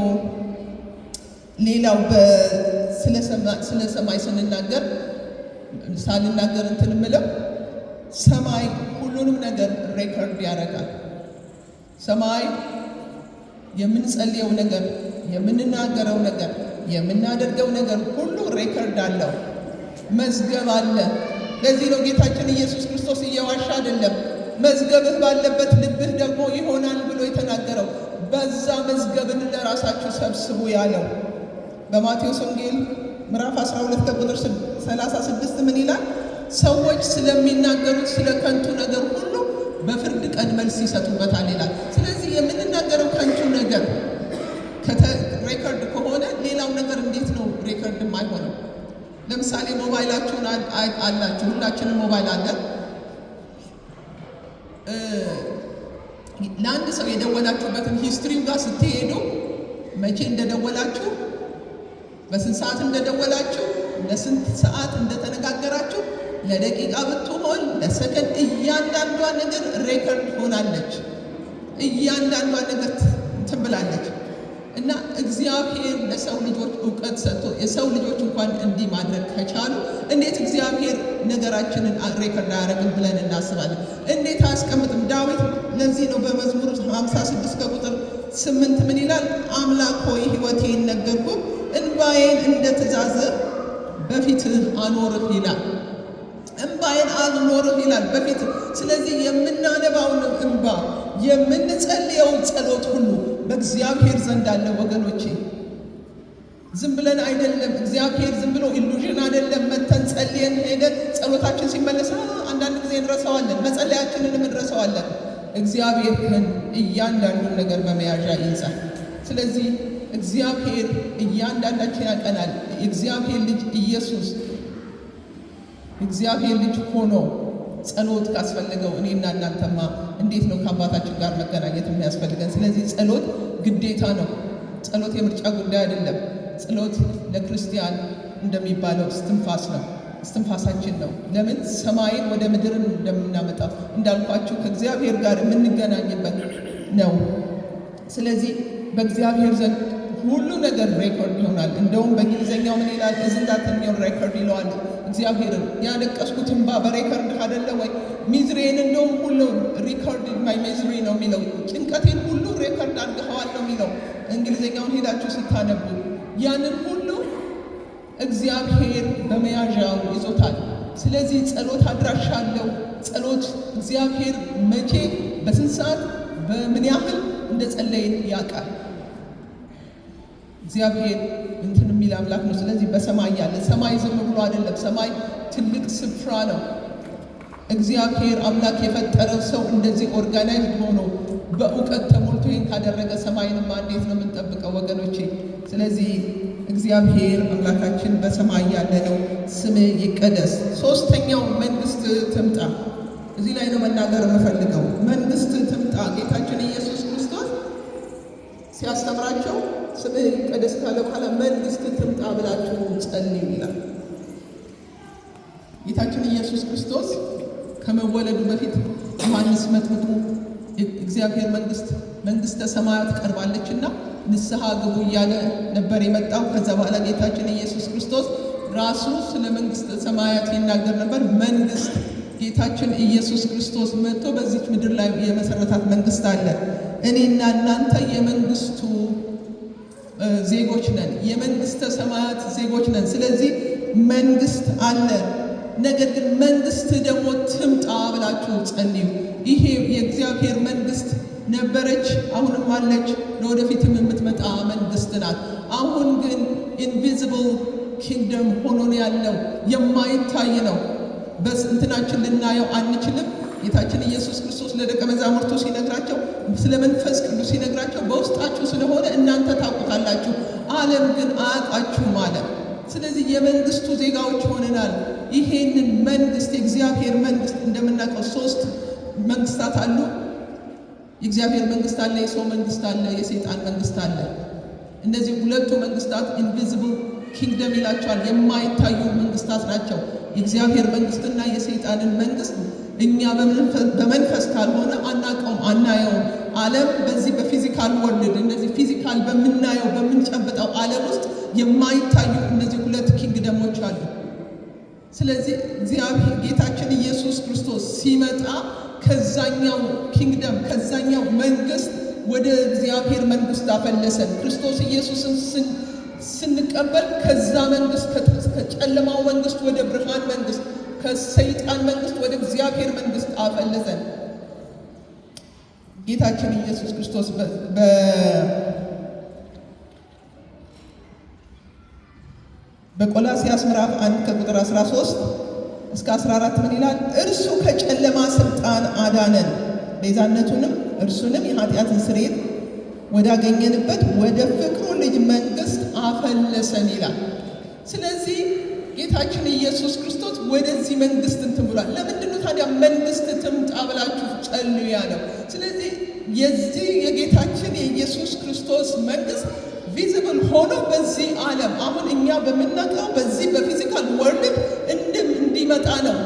ሌላው ስለ ሰማይ ስንናገር ሳልናገር እንትን ምለው ሰማይ ሁሉንም ነገር ሬከርድ ያደርጋል። ሰማይ የምንጸልየው ነገር፣ የምንናገረው ነገር፣ የምናደርገው ነገር ሁሉ ሬከርድ አለው፣ መዝገብ አለ። ለዚህ ነው ጌታችን ኢየሱስ ክርስቶስ እየዋሻ አይደለም። መዝገብህ ባለበት ልብህ ደግሞ ይሆናል ብሎ የተናገረው በዛ መዝገብን ለራሳችሁ ሰብስቡ ያለው። በማቴዎስ ወንጌል ምዕራፍ 12 ከቁጥር 36 ምን ይላል? ሰዎች ስለሚናገሩት ስለ ከንቱ ነገር ሁሉ በፍርድ ቀን መልስ ይሰጡበታል ይላል። ስለዚህ የምንናገረው ከንቱ ነገር ሬከርድ ከሆነ ሌላው ነገር እንዴት ነው ሬከርድ የማይሆነው? ለምሳሌ ሞባይላችሁን አላችሁ፣ ሁላችንም ሞባይል አለን። ለአንድ ሰው የደወላችሁበትን ሂስትሪው ጋር ስትሄዱ መቼ እንደደወላችሁ፣ በስንት ሰዓት እንደደወላችሁ፣ ለስንት ሰዓት እንደተነጋገራችሁ ለደቂቃ ብትሆን ለሰከንድ እያንዳንዷ ነገር ሬከርድ ሆናለች። እያንዳንዷ ነገር ትብላለች። እና እግዚአብሔር ለሰው ልጆች ዕውቀት ሰጥቶ የሰው ልጆች እንኳን እንዲህ ማድረግ ከቻሉ እንዴት እግዚአብሔር ነገራችንን ሬከርድ አያደርግም ብለን እናስባለን? እንዴት አያስቀምጥም? ዳዊት ለዚህ ነው በመዝሙር 56 ከቁጥር 8 ምን ይላል? አምላክ ሆይ ሕይወቴን ነገርኩህ፣ እንባዬን እንደ ትእዛዝህ በፊትህ አኖርህ ይላል። እንባዬን አኖርህ ይላል በፊት። ስለዚህ የምናነባውን እንባ የምንጸልየው ጸሎት ሁሉ በእግዚአብሔር ዘንድ አለ ወገኖቼ። ዝም ብለን አይደለም። እግዚአብሔር ዝም ብሎ ኢሉዥን አይደለም። መተን ጸልየን ሄደን ጸሎታችን ሲመለስ አንዳንድ ጊዜ እንረሳዋለን፣ መጸለያችንንም እንረሳዋለን። እግዚአብሔር ግን እያንዳንዱን ነገር በመያዣ ይይዛል። ስለዚህ እግዚአብሔር እያንዳንዳችን ያቀናል። የእግዚአብሔር ልጅ ኢየሱስ እግዚአብሔር ልጅ ሆኖ ጸሎት ካስፈልገው እኔና እናንተማ እንዴት ነው ከአባታችን ጋር መገናኘት የሚያስፈልገን? ስለዚህ ጸሎት ግዴታ ነው። ጸሎት የምርጫ ጉዳይ አይደለም። ጸሎት ለክርስቲያን እንደሚባለው እስትንፋስ ነው፣ እስትንፋሳችን ነው። ለምን? ሰማይን ወደ ምድርን እንደምናመጣው እንዳልኳችሁ ከእግዚአብሔር ጋር የምንገናኝበት ነው። ስለዚህ በእግዚአብሔር ዘንድ ሁሉ ነገር ሬኮርድ ይሆናል። እንደውም በእንግሊዝኛው ምን ይላል? እዝንዳተኛውን ሬኮርድ ይለዋል። እግዚአብሔርን ያለቀስኩት እንባ በሬከርድ አይደለ ወይ? ሚዝሬን እንደውም ሁሉ ሪኮርድ ማይ ሚዝሪ ነው የሚለው። ጭንቀቴን ሁሉ ሬከርድ አድርገዋል ነው የሚለው። እንግሊዝኛውን ሄዳችሁ ስታነቡ ያንን ሁሉ እግዚአብሔር በመያዣው ይዞታል። ስለዚህ ጸሎት አድራሻ አለው። ጸሎት እግዚአብሔር መቼ በስንት ሰዓት በምን ያህል እንደ ጸለይን ያውቃል። እግዚአብሔር እንትን የሚል አምላክ ነው። ስለዚህ በሰማይ ያለ ሰማይ ዝም ብሎ አይደለም። ሰማይ ትልቅ ስፍራ ነው። እግዚአብሔር አምላክ የፈጠረው ሰው እንደዚህ ኦርጋናይዝድ ሆኖ በእውቀት ተሞልቶ ይህን ካደረገ ሰማይንማ እንዴት ነው የምንጠብቀው ወገኖቼ? ስለዚህ እግዚአብሔር አምላካችን በሰማይ ያለ ነው። ስምህ ይቀደስ። ሶስተኛው መንግስት ትምጣ። እዚህ ላይ ነው መናገር የምፈልገው። መንግስት ትምጣ። ጌታችን ኢየሱስ ክርስቶስ ሲያስተምራቸው ስምህ ይቀደስ ካለ በኋላ መንግስት ትምጣ ብላችሁ ጸልዩ ይላል። ጌታችን ኢየሱስ ክርስቶስ ከመወለዱ በፊት ዮሐንስ መጥምቁ እግዚአብሔር መንግስተ ሰማያት ቀርባለችና ንስሐ ግቡ እያለ ነበር የመጣው። ከዛ በኋላ ጌታችን ኢየሱስ ክርስቶስ ራሱ ስለ መንግስተ ሰማያት ይናገር ነበር። መንግስት ጌታችን ኢየሱስ ክርስቶስ መጥቶ በዚች ምድር ላይ የመሰረታት መንግስት አለ። እኔና እናንተ የመንግስቱ ዜጎች ነን፣ የመንግስተ ሰማያት ዜጎች ነን። ስለዚህ መንግስት አለ። ነገር ግን መንግስት ደግሞ ትምጣ ብላችሁ ጸልዩ። ይሄ የእግዚአብሔር መንግስት ነበረች፣ አሁንም አለች፣ ለወደፊትም የምትመጣ መንግስት ናት። አሁን ግን ኢንቪዚብል ኪንግደም ሆኖ ነው ያለው፣ የማይታይ ነው። በእንትናችን ልናየው አንችልም። ጌታችን ኢየሱስ ክርስቶስ ለደቀ መዛሙርቱ ሲነግራቸው ስለ መንፈስ ቅዱስ ሲነግራቸው በውስጣችሁ ስለሆነ እናንተ ታውቁታላችሁ፣ ዓለም ግን አያውቃችሁም አለ። ስለዚህ የመንግስቱ ዜጋዎች ሆነናል። ይሄንን መንግስት የእግዚአብሔር መንግስት እንደምናውቀው 3 መንግስታት አሉ። የእግዚአብሔር መንግስት አለ፣ የሰው መንግስት አለ፣ የሰይጣን መንግስት አለ። እነዚህ ሁለቱ መንግስታት ኢንቪዚብል ኪንግደም ይላቸዋል፣ የማይታዩ መንግስታት ናቸው። የእግዚአብሔር መንግስትና የሰይጣንን መንግስት እኛ በመንፈስ ካልሆነ አናውቀውም፣ አናየውም። ዓለም በዚህ በፊዚካል ወርልድ እነዚህ ፊዚካል በምናየው በምንጨብጠው ዓለም ውስጥ የማይታዩ እነዚህ 2 ኪንግደሞች አሉ። ስለዚህ እግዚአብሔር ጌታችን ኢየሱስ ክርስቶስ ሲመጣ ከዛኛው ኪንግደም ከዛኛው መንግስት ወደ እግዚአብሔር መንግስት አፈለሰን። ክርስቶስ ኢየሱስን ስንቀበል ከዛ መንግስት ከጨለማው መንግስት ወደ ብርሃን መንግስት ከሰይጣን መንግስት ወደ እግዚአብሔር መንግስት አፈለሰን። ጌታችን ኢየሱስ ክርስቶስ በቆላስይስ ምዕራፍ 1 ከቁጥር 13 እስከ 14 ምን ይላል? እርሱ ከጨለማ ስልጣን አዳነን፣ ቤዛነቱንም እርሱንም የኃጢአትን ስርየት ወዳገኘንበት ወደ ፍቅሩ ልጅ መንግስት አፈለሰን ይላል። ስለዚህ ጌታችን ኢየሱስ ክርስቶስ ወደዚህ መንግስት እንትን ብሏል። ለምንድን ነው ታዲያ መንግስት ትምጣ ብላችሁ ጸልዩ ያለው? ስለዚህ የዚህ የጌታችን የኢየሱስ ክርስቶስ መንግስት ቪዚብል ሆኖ በዚህ ዓለም አሁን እኛ በምናውቀው በዚህ በፊዚካል ወርልድ እንዲመጣ ነው።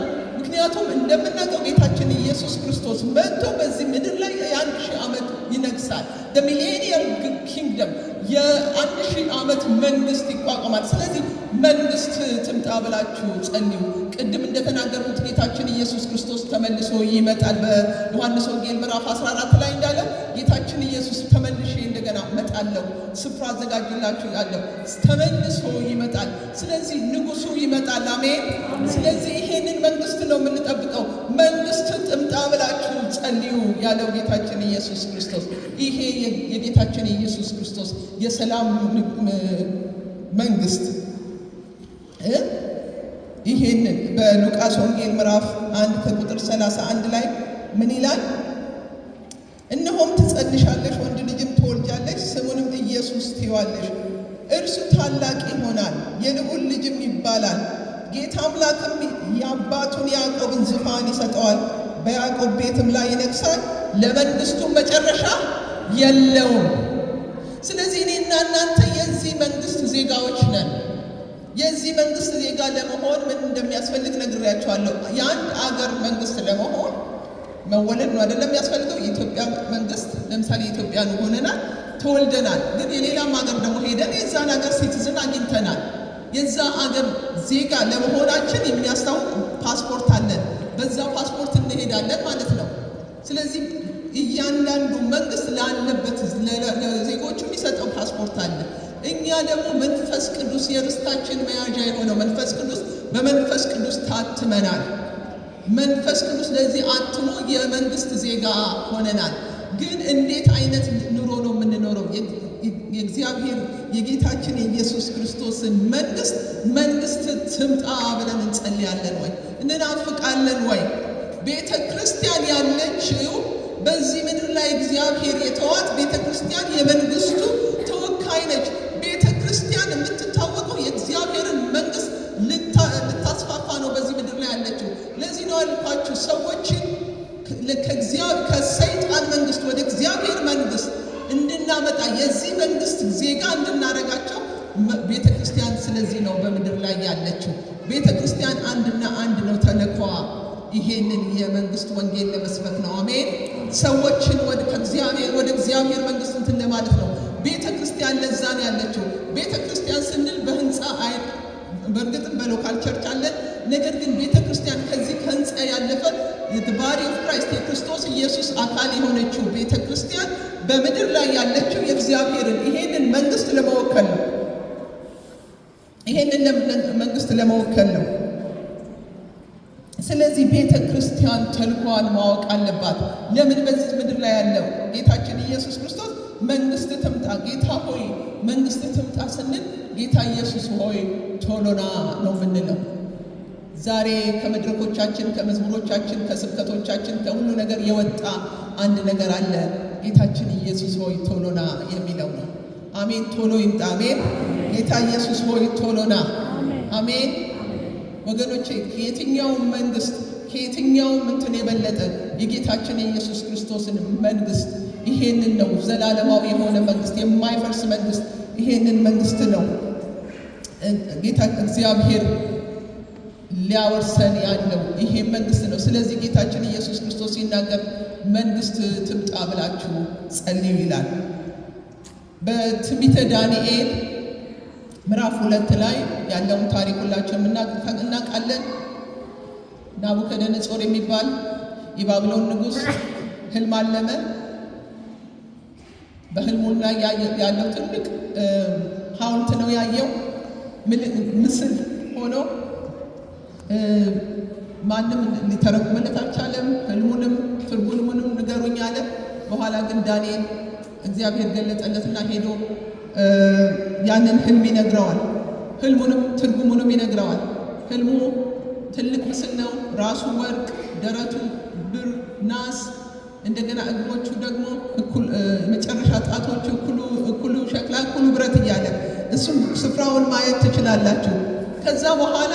ምክንያቱም እንደምናውቀው ጌታችን ኢየሱስ ክርስቶስ መጥቶ በዚህ ምድር ላይ የ1000 ዓመት ይነግሳል። ሚሌኒየም ኪንግደም የ1000 ዓመት መንግስት ይቋቋማል። ስለዚህ መንግስት ትምጣ ብላችሁ ጸልዩ። ቅድም እንደተናገርኩት ጌታችን ኢየሱስ ክርስቶስ ተመልሶ ይመጣል። በዮሐንስ ወንጌል ምዕራፍ 14 ላይ እንዳለው ጌታችን ኢየሱስ ተመልሼ እንደገና እመጣለሁ፣ ስፍራ አዘጋጅላችሁ ያለው ተመልሶ ይመጣል። ስለዚህ ንጉሱ ይመጣል። አሜን። ስለዚህ ይሄንን መንግስት ነው የምንጠብቀው። መንግስት ትምጣ ብላችሁ ጸልዩ ያለው ጌታችን ኢየሱስ ክርስቶስ። ይሄ የጌታችን ኢየሱስ ክርስቶስ የሰላም መንግስት ይሄንን በሉቃስ ወንጌል ምዕራፍ 1 ከቁጥር 31 ላይ ምን ይላል? እነሆም ትጸንሻለሽ፣ ወንድ ልጅም ትወልጃለሽ፣ ስሙንም ኢየሱስ ትይዋለሽ። እርሱ ታላቅ ይሆናል፣ የልዑል ልጅም ይባላል። ጌታ አምላክም የአባቱን ያዕቆብን ዙፋን ይሰጠዋል፣ በያዕቆብ ቤትም ላይ ይነግሣል፣ ለመንግሥቱም መጨረሻ የለውም። ስለዚህ እኔና እናንተ የዚህ መንግሥት ዜጋዎች ነን። የዚህ መንግስት ዜጋ ለመሆን ምን እንደሚያስፈልግ ነግሬያቸዋለሁ። የአንድ አገር መንግስት ለመሆን መወለድ ነው አይደለም የሚያስፈልገው። የኢትዮጵያ መንግስት ለምሳሌ ኢትዮጵያን ሆነናል፣ ተወልደናል። ግን የሌላም ሀገር ደግሞ ሄደን የዛን ሀገር ሲቲዝን አግኝተናል። የዛ አገር ዜጋ ለመሆናችን የሚያስታውቅ ፓስፖርት አለን። በዛ ፓስፖርት እንሄዳለን ማለት ነው። ስለዚህ እያንዳንዱ መንግስት ላለበት ለዜጎቹ የሚሰጠው ፓስፖርት አለ። እኛ ደግሞ መንፈስ ቅዱስ የርስታችን መያዣ የሆነው መንፈስ ቅዱስ በመንፈስ ቅዱስ ታትመናል። መንፈስ ቅዱስ ለዚህ አትሞ የመንግስት ዜጋ ሆነናል። ግን እንዴት አይነት ኑሮ ነው የምንኖረው? የእግዚአብሔር የጌታችን የኢየሱስ ክርስቶስን መንግስት ትምጣ ብለን እንጸልያለን ወይ? እንናፍቃለን ወይ? ቤተ ክርስቲያን ያለችው በዚህ ምድር ላይ እግዚአብሔር የተዋት ቤተ ክርስቲያን የመንግስቱ ተወካይ ነች። ቤተ ክርስቲያን የምትታወቀው የእግዚአብሔርን መንግስት ልታስፋፋ ነው በዚህ ምድር ላይ ያለችው። ለዚህ ነው ያልኳችሁ ሰዎችን ከሰይጣን መንግስት ወደ እግዚአብሔር መንግስት እንድናመጣ የዚህ መንግስት ዜጋ እንድናረጋቸው ቤተ ክርስቲያን። ስለዚህ ነው በምድር ላይ ያለችው ቤተ ክርስቲያን አንድና አንድ ነው ተልእኮዋ። ይሄንን የመንግስት ወንጌል ለመስበክ ነው። አሜን። ሰዎችን ወደ እግዚአብሔር መንግስት እንትን ለማለት ነው ቤተ ክርስቲያን። ለዛ ነው ያለችው። ቤተ ክርስቲያን ስንል በህንፃ አይ በእርግጥም በሎካል ቸርች አለን። ነገር ግን ቤተ ክርስቲያን ከዚህ ከህንፃ ያለፈ ባዲ ኦፍ ክራይስት የክርስቶስ ኢየሱስ አካል የሆነችው ቤተ ክርስቲያን በምድር ላይ ያለችው የእግዚአብሔርን ይሄንን መንግስት ለመወከል ነው። ይሄንን መንግስት ለመወከል ነው። ስለዚህ ቤተ ክርስቲያን ተልኳን ማወቅ አለባት። ለምን በዚህ ምድር ላይ ያለው ጌታችን ኢየሱስ ክርስቶስ መንግስት ትምጣ፣ ጌታ ሆይ መንግስት ትምጣ ስንል ጌታ ኢየሱስ ሆይ ቶሎና ነው የምንለው። ዛሬ ከመድረኮቻችን፣ ከመዝሙሮቻችን፣ ከስብከቶቻችን ከሁሉ ነገር የወጣ አንድ ነገር አለ። ጌታችን ኢየሱስ ሆይ ቶሎና የሚለው ነው። አሜን። ቶሎ ይምጣ። አሜን። ጌታ ኢየሱስ ሆይ ቶሎና። አሜን። ወገኖቼ ከየትኛውም መንግስት ከየትኛውም እንትን የበለጠ የጌታችን የኢየሱስ ክርስቶስን መንግስት ይሄንን ነው። ዘላለማዊ የሆነ መንግስት፣ የማይፈርስ መንግስት፣ ይሄንን መንግስት ነው ጌታ እግዚአብሔር ሊያወርሰን ያለው ይሄ መንግስት ነው። ስለዚህ ጌታችን ኢየሱስ ክርስቶስ ሲናገር መንግስት ትምጣ ብላችሁ ጸልዩ ይላል። በትንቢተ ዳንኤል ምዕራፍ 2 ላይ ያለውን ታሪክ ሁላችንም እናውቃለን። ናቡከደነጾር የሚባል የባቢሎን ንጉሥ ህልም አለመ። በህልሙ ላይ ያለው ትልቅ ሐውልት ነው ያየው፣ ምስል ሆኖ ማንም ሊተረጉምለት አልቻለም። ህልሙንም ትርጉሙንም ንገሩኝ አለ። በኋላ ግን ዳንኤል እግዚአብሔር ገለጠለትና ሄዶ ያንን ህልም ይነግረዋል። ህልሙንም ትርጉሙንም ይነግረዋል። ህልሙ ትልቅ ምስል ነው። ራሱ ወርቅ፣ ደረቱ ብር፣ ናስ፣ እንደገና እግሮቹ ደግሞ እኩል መጨረሻ ጣቶቹ እኩሉ ሸክላ እኩሉ ብረት እያለ እሱም ስፍራውን ማየት ትችላላችሁ። ከዛ በኋላ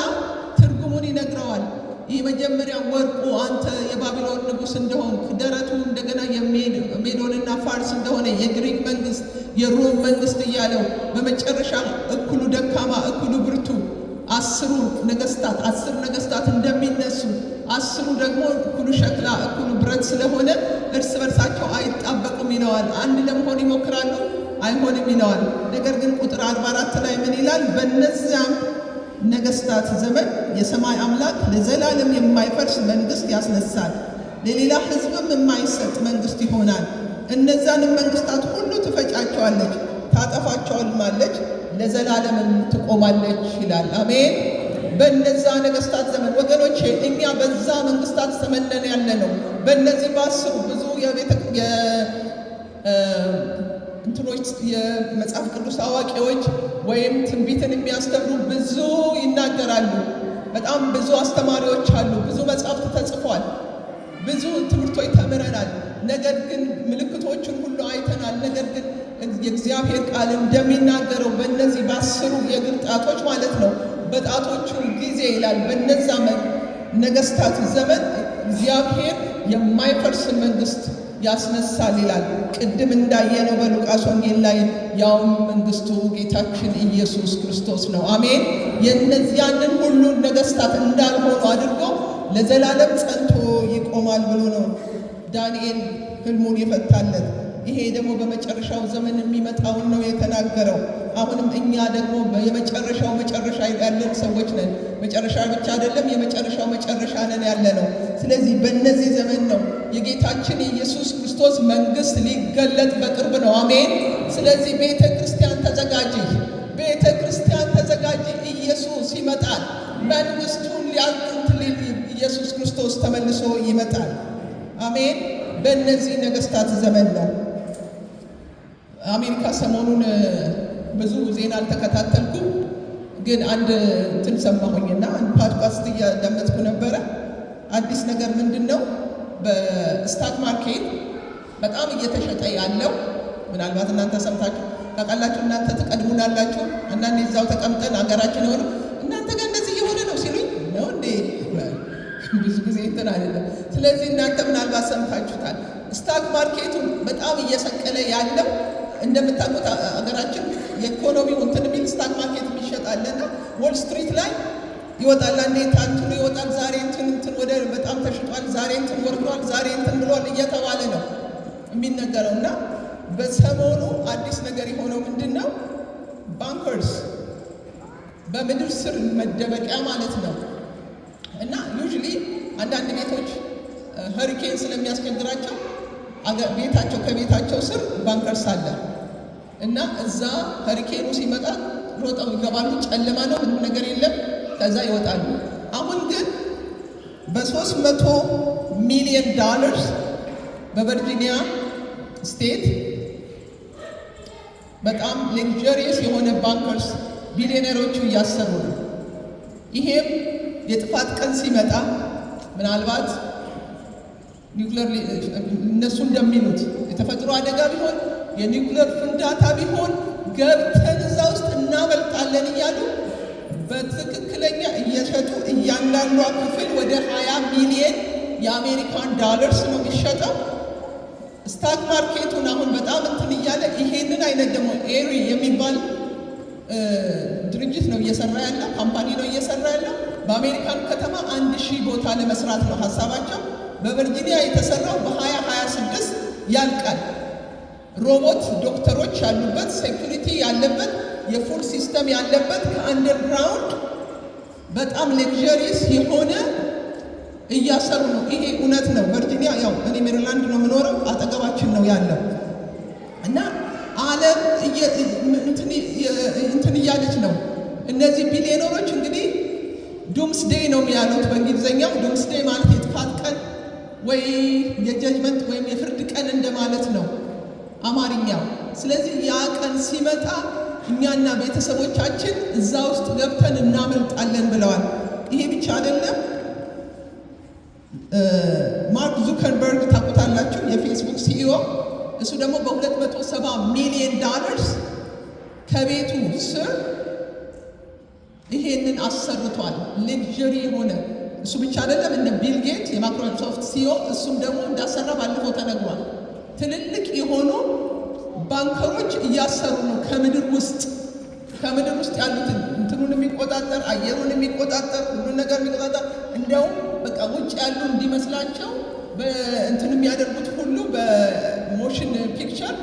ትርጉሙን ይነግረዋል። ይህ መጀመሪያ ወርቁ አንተ የባቢሎን ንጉሥ እንደሆን፣ ደረቱ እንደገና የሜዶንና ፋርስ እንደሆነ የግሪክ መንግስት፣ የሮም መንግስት እያለው በመጨረሻ እኩሉ ደካማ እኩሉ ብርቱ 10 ነገስታት እንደሚነሱ 10 ደግሞ እኩሉ ሸክላ እኩሉ ብረት ስለሆነ እርስ በርሳቸው አይጣበቁም ይለዋል። አንድ ለመሆን ይሞክራሉ፣ አይሆንም ይለዋል። ነገር ግን ቁጥር 44 ላይ ምን ይላል? በእነዚያም ነገስታት ዘመን የሰማይ አምላክ ለዘላለም የማይፈርስ መንግስት ያስነሳል፣ ለሌላ ህዝብም የማይሰጥ መንግስት ይሆናል። እነዛንም መንግስታት ሁሉ ትፈጫቸዋለች፣ ታጠፋቸዋልማለች፣ ለዘላለምም ትቆማለች ይላል። አሜን። በእነዛ ነገስታት ዘመን ወገኖቼ፣ እኛ በዛ መንግስታት ዘመን ነን ያለ ነው። በእነዚህ በ10 ብዙ የመጽሐፍ ቅዱስ አዋቂዎች ወይም ትንቢትን የሚያስተምሩ ብዙ ይናገራሉ። በጣም ብዙ አስተማሪዎች አሉ። ብዙ መጽሐፍት ተጽፏል። ብዙ ትምህርቶች ተምረናል። ነገር ግን ምልክቶችን ሁሉ አይተናል። ነገር ግን የእግዚአብሔር ቃል እንደሚናገረው በእነዚህ በ10 የእግር ጣቶች ማለት ነው በጣቶቹ ጊዜ ይላል በነዛ ነገስታት ዘመን እግዚአብሔር የማይፈርስ መንግስት ያስነሳል ይላል። ቅድም እንዳየነው በሉቃስ ወንጌል ላይ ያውም መንግስቱ ጌታችን ኢየሱስ ክርስቶስ ነው። አሜን። የነዚያንን ሁሉ ነገስታት እንዳልሆኑ አድርጎ ለዘላለም ጸንቶ ይቆማል ብሎ ነው ዳንኤል ህልሙን የፈታለት። ይሄ ደግሞ በመጨረሻው ዘመን የሚመጣውን ነው የተናገረው። አሁንም እኛ ደግሞ የመጨረሻው መጨረሻ ያለን ሰዎች ነን። መጨረሻ ብቻ አይደለም፣ የመጨረሻው መጨረሻ ነን ያለ ነው። ስለዚህ በእነዚህ ዘመን ነው የጌታችን የኢየሱስ ክርስቶስ መንግስት ሊገለጥ በቅርብ ነው። አሜን። ስለዚህ ቤተ ክርስቲያን ተዘጋጂ፣ ቤተ ክርስቲያን ተዘጋጂ። ኢየሱስ ይመጣል። መንግስቱን ሊያንትልል ኢየሱስ ክርስቶስ ተመልሶ ይመጣል። አሜን። በእነዚህ ነገስታት ዘመን ነው። አሜሪካ ሰሞኑን ብዙ ዜና አልተከታተልኩም፣ ግን አንድ እንትን ሰማሁኝና አንድ ፖድካስት እያዳመጥኩ ነበረ። አዲስ ነገር ምንድን ነው? በስታክ ማርኬት በጣም እየተሸጠ ያለው ምናልባት እናንተ ሰምታችሁ ታውቃላችሁ፣ እናንተ ትቀድሙናላችሁ። አንዳንዴ እዛው ተቀምጠን ሀገራችን የሆነ እናንተ ጋር እንደዚህ እየሆነ ነው ሲሉኝ ነው እንዴ? ብዙ ጊዜ እንትን አይደለም። ስለዚህ እናንተ ምናልባት ሰምታችሁታል። ስታክ ማርኬቱ በጣም እየሰቀለ ያለው እንደምታውቁት ሀገራችን የኢኮኖሚው እንትን የሚል ስታክ ማርኬት የሚሸጣለና ዎል ስትሪት ላይ ይወጣል። አንዴ ታንቱን ይወጣል፣ ዛሬ እንትን ወደ በጣም ተሽጧል፣ ዛሬ እንትን ወርዷል፣ ዛሬ እንትን ብሏል እየተባለ ነው የሚነገረው። እና በሰሞኑ አዲስ ነገር የሆነው ምንድን ነው? ባንከርስ በምድር ስር መደበቂያ ማለት ነው። እና ዩዥሊ አንዳንድ ቤቶች ሀሪኬን ስለሚያስቸግራቸው ከቤታቸው ስር ባንከርስ አለ እና እዛ ሀሪኬኑ ሲመጣ ሮጠው ይገባሉ። ጨለማ ነው፣ ምንም ነገር የለም። ከዛ ይወጣሉ። አሁን ግን $300 ሚሊዮን በቨርጂኒያ ስቴት በጣም ሌክዠሪየስ የሆነ ባንከርስ ቢሊዮነሮቹ እያሰሩ ነው። ይሄም የጥፋት ቀን ሲመጣ ምናልባት ኒውክሌር እነሱ እንደሚሉት የተፈጥሮ አደጋ ቢሆን የኒውክሌር ፍንዳታ ቢሆን ገብተን እዛ ውስጥ እናመልጣለን እያሉ በትክክለኛ እየሸጡ እያንዳንዷ ክፍል ወደ $20 ሚሊዮን የአሜሪካን ዶላርስ ነው የሚሸጠው። ስታክ ማርኬቱን አሁን በጣም እንትን እያለ ይሄንን አይነት ደግሞ ኤሪ የሚባል ድርጅት ነው እየሰራ ያለው፣ ካምፓኒ ነው እየሰራ ያለው። በአሜሪካን ከተማ 1000 ቦታ ለመስራት ነው ሀሳባቸው። በቨርጂኒያ የተሰራው በ2026 ያልቃል። ሮቦት ዶክተሮች ያሉበት፣ ሴኩሪቲ ያለበት፣ የፉድ ሲስተም ያለበት ከአንደርግራውንድ በጣም ሌክዠሪስ የሆነ እያሰሩ ነው። ይሄ እውነት ነው። ቨርጂኒያ ያው እኔ ሜሪላንድ ነው የምኖረው፣ አጠገባችን ነው ያለው እና ዓለም እንትን እያለች ነው። እነዚህ ቢሊዮነሮች እንግዲህ ዱምስዴይ ነው ያሉት በእንግሊዝኛው። ዱምስዴይ ማለት የጥፋት ቀን ወይ የጀጅመንት ወይም የፍርድ ቀን እንደማለት ነው አማርኛው። ስለዚህ ያ ቀን ሲመጣ እኛና ቤተሰቦቻችን እዛ ውስጥ ገብተን እናመልጣለን ብለዋል። ይሄ ብቻ አይደለም። ማርክ ዙከርበርግ ታውቁታላችሁ፣ የፌስቡክ ሲኢኦ። እሱ ደግሞ $270 ሚሊዮን ከቤቱ ስር ይሄንን አሰርቷል። ሌክዠሪ የሆነ እሱ ብቻ አይደለም። እነ ቢል ጌት የማይክሮሶፍት ሲኢኦ እሱም ደግሞ እንዳሰራ ባለፈው ተነግሯል። ትልልቅ የሆኑ ባንከሮች እያሰሩ ነው ከምድር ውስጥ ከምድር ውስጥ ያሉትን እንትኑን የሚቆጣጠር አየሩን የሚቆጣጠር ሁሉን ነገር የሚቆጣጠር እንዲያውም በቃ ውጭ ያሉ እንዲመስላቸው በእንትን የሚያደርጉት ሁሉ በሞሽን ፒክቸር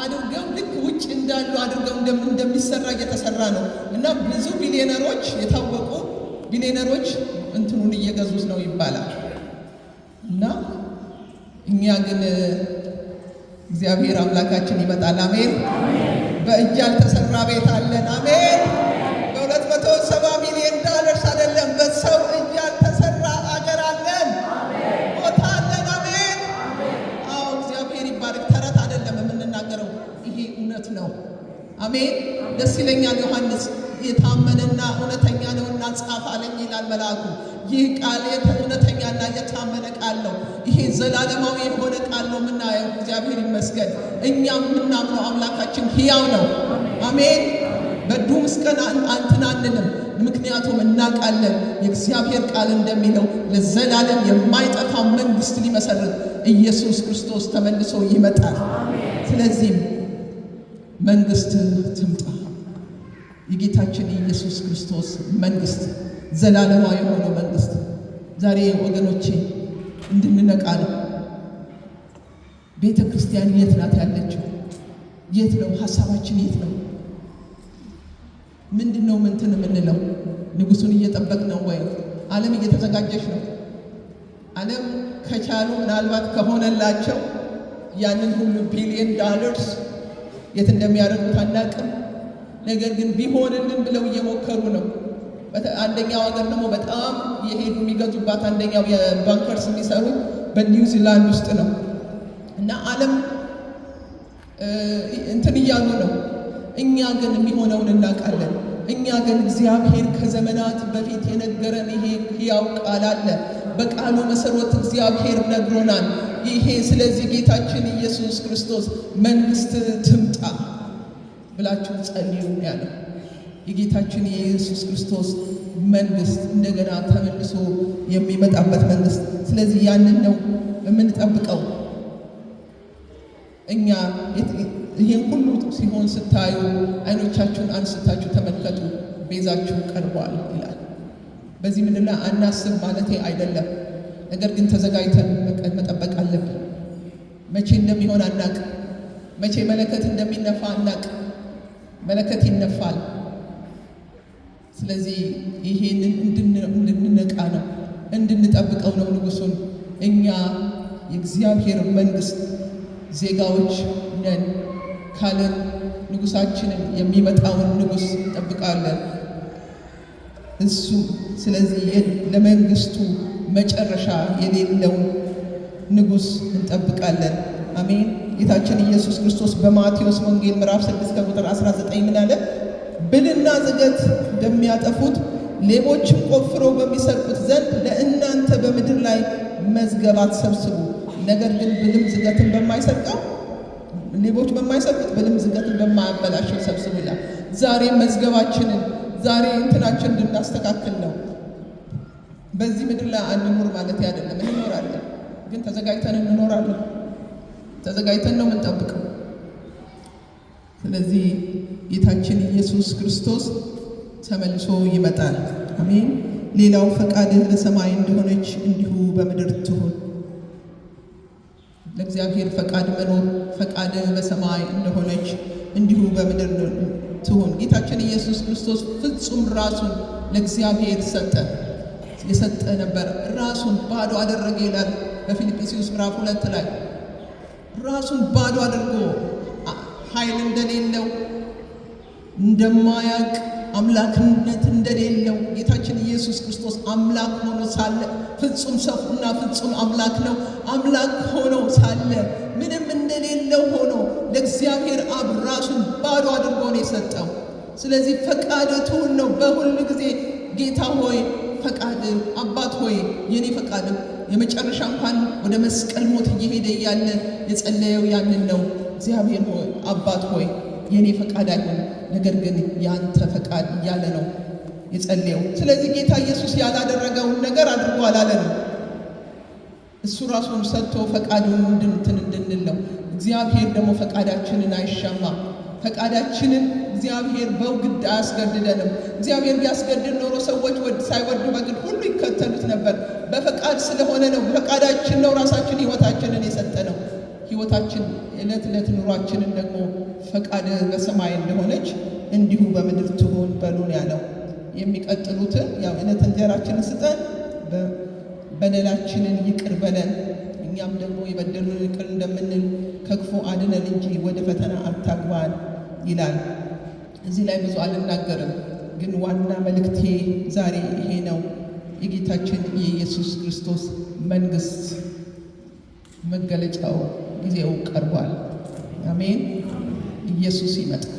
አድርገው ልክ ውጭ እንዳሉ አድርገው እንደሚሰራ እየተሰራ ነው። እና ብዙ ቢሊዮነሮች የታወቁ ቢሊዮነሮች እንትኑን እየገዙት ነው ይባላል። እና እኛ ግን እግዚአብሔር አምላካችን ይመጣል። አሜን። በእጅ ያልተሰራ ቤት አለን። አሜን። $270 ሚሊዮን አይደለም፣ በሰው እጅ ያልተሰራ አገር አለን፣ ቦታ አለን። አሜን። አዎ እግዚአብሔር ይባረክ። ተረት አይደለም የምንናገረው፣ ይሄ እውነት ነው። አሜን። ደስ ይለኛል። ዮሐንስ የታመነና እውነተኛ ነውና ጻፍ አለኝ ይላል መልአኩ። ይህ ቃል እውነተኛና የታመነ ቃል ነው። ይሄ ዘላለማዊ የሆነ ቃል ነው የምናየው። እግዚአብሔር ይመስገን። እኛም የምናምነው አምላካችን ሕያው ነው። አሜን። በዱም እስከን አንትን አንልም፣ ምክንያቱም እናውቃለን የእግዚአብሔር ቃል እንደሚለው ለዘላለም የማይጠፋ መንግስት ሊመሰርት ኢየሱስ ክርስቶስ ተመልሶ ይመጣል። ስለዚህም መንግስት ትምጣ። የጌታችን የኢየሱስ ክርስቶስ መንግስት ዘላለማዊ የሆነው መንግስት ዛሬ ወገኖቼ እንድንነቃ ነው። ቤተ ክርስቲያን የት ናት ያለችው? የት ነው ሐሳባችን? የት ነው? ምንድነው ምንትን የምንለው? ንጉሱን እየጠበቅ ነው ወይ? ዓለም እየተዘጋጀች ነው። ዓለም ከቻሉ ምናልባት ከሆነላቸው ያንን ሁሉ $1 ቢሊዮን የት እንደሚያደርጉት አናውቅም። ነገር ግን ቢሆንልን ብለው እየሞከሩ ነው። አንደኛው ሀገር ደግሞ በጣም የሄዱ የሚገዙባት አንደኛው የባንከርስ የሚሰሩ በኒውዚላንድ ውስጥ ነው። እና ዓለም እንትን እያሉ ነው። እኛ ግን የሚሆነውን እናውቃለን። እኛ ግን እግዚአብሔር ከዘመናት በፊት የነገረን ይሄ ሕያው ቃል አለ። በቃሉ መሰረት እግዚአብሔር ነግሮናል። ይሄ ስለዚህ ጌታችን ኢየሱስ ክርስቶስ መንግስት ትምጣ ብላችሁ ጸልዩ ያለው የጌታችን የኢየሱስ ክርስቶስ መንግስት እንደገና ተመልሶ የሚመጣበት መንግስት። ስለዚህ ያንን ነው የምንጠብቀው። እኛ ይህን ሁሉ ሲሆን ስታዩ አይኖቻችሁን አንስታችሁ ተመልከቱ፣ ቤዛችሁ ቀርቧል ይላል። በዚህ ምድር ላይ አናስብ ማለት አይደለም። ነገር ግን ተዘጋጅተን መጠበቅ አለብን። መቼ እንደሚሆን አናቅ። መቼ መለከት እንደሚነፋ አናቅ። መለከት ይነፋል። ስለዚህ ይሄንን እንድንነቃ ነው፣ እንድንጠብቀው ነው ንጉሱን። እኛ የእግዚአብሔር መንግስት ዜጋዎች ነን ካለን ንጉሳችንን የሚመጣውን ንጉስ እንጠብቃለን እሱ። ስለዚህ ለመንግስቱ መጨረሻ የሌለውን ንጉስ እንጠብቃለን። አሜን። ጌታችን ኢየሱስ ክርስቶስ በማቴዎስ ወንጌል ምዕራፍ 6 ቁጥር 19 ምን አለ? ብልና ዝገት እንደሚያጠፉት ሌቦችም ቆፍረው በሚሰርቁት ዘንድ ለእናንተ በምድር ላይ መዝገብ አትሰብስቡ። ነገር ግን ብልም ዝገትን በማይሰርቀው ሌቦች በማይሰርቁት ብልም ዝገትን በማያበላሸው ሰብስቡ ይላል። ዛሬ መዝገባችንን ዛሬ እንትናችን እንድናስተካክል ነው። በዚህ ምድር ላይ አንኖር ማለት አይደለም፣ እንኖራለን። ግን ተዘጋጅተን እንኖራለን። ተዘጋጅተን ነው የምንጠብቀው። ስለዚህ ጌታችን ኢየሱስ ክርስቶስ ተመልሶ ይመጣል። አሜን። ሌላው ፈቃድህ በሰማይ እንደሆነች እንዲሁ በምድር ትሁን። ለእግዚአብሔር ፈቃድ መኖር፣ ፈቃድህ በሰማይ እንደሆነች እንዲሁ በምድር ትሁን። ጌታችን ኢየሱስ ክርስቶስ ፍጹም ራሱን ለእግዚአብሔር የሰጠ ነበር። ራሱን ባዶ አደረገ ይላል በፊልጵስዩስ ምዕራፍ 2 ላይ ራሱን ባዶ አድርጎ ኃይል እንደሌለው እንደማያውቅ አምላክነት እንደሌለው ጌታችን ኢየሱስ ክርስቶስ አምላክ ሆኖ ሳለ ፍጹም ሰው እና ፍጹም አምላክ ነው። አምላክ ሆኖ ሳለ ምንም እንደሌለው ሆኖ ለእግዚአብሔር አብ ራሱን ባዶ አድርጎ ነው የሰጠው። ስለዚህ ፈቃድ ትሁን ነው በሁሉ ጊዜ። ጌታ ሆይ ፈቃድ፣ አባት ሆይ የኔ ፈቃድ። የመጨረሻ እንኳን ወደ መስቀል ሞት እየሄደ እያለ የጸለየው ያንን ነው። እግዚአብሔር ሆይ አባት ሆይ የኔ ፈቃድ አይሁን፣ ነገር ግን ያንተ ፈቃድ እያለ ነው የጸለየው። ስለዚህ ጌታ ኢየሱስ ያላደረገውን ነገር አድርጎ አላለንም። እሱ ራሱን ሰጥቶ ፈቃዱን እንድንል ነው። እግዚአብሔር ደግሞ ፈቃዳችንን አይሻማም። ፈቃዳችንን እግዚአብሔር በውግድ አያስገድደንም። እግዚአብሔር ቢያስገድድ ኖሮ ሰዎች ሳይወዱ በግድ ሁሉ ይከተሉት ነበር። በፈቃድ ስለሆነ ነው። በፈቃዳችን ነው ራሳችን ሕይወታችንን የሰጠነው። ሕይወታችን ዕለት ዕለት ኑሯችንን ደግሞ ፈቃድ በሰማይ እንደሆነች እንዲሁ በምድር ትሁን በሉን ያለው። የሚቀጥሉትን ያው ዕለት እንጀራችንን ስጠን፣ በደላችንን ይቅር በለን እኛም ደግሞ የበደሉን ይቅር እንደምንል ከክፉ አድነን እንጂ ወደ ፈተና አታግባን ይላል። እዚህ ላይ ብዙ አልናገርም፣ ግን ዋና መልእክቴ ዛሬ ይሄ ነው። የጌታችን የኢየሱስ ክርስቶስ መንግሥት መገለጫው ጊዜው ቀርቧል። አሜን። ኢየሱስ ይመጣል።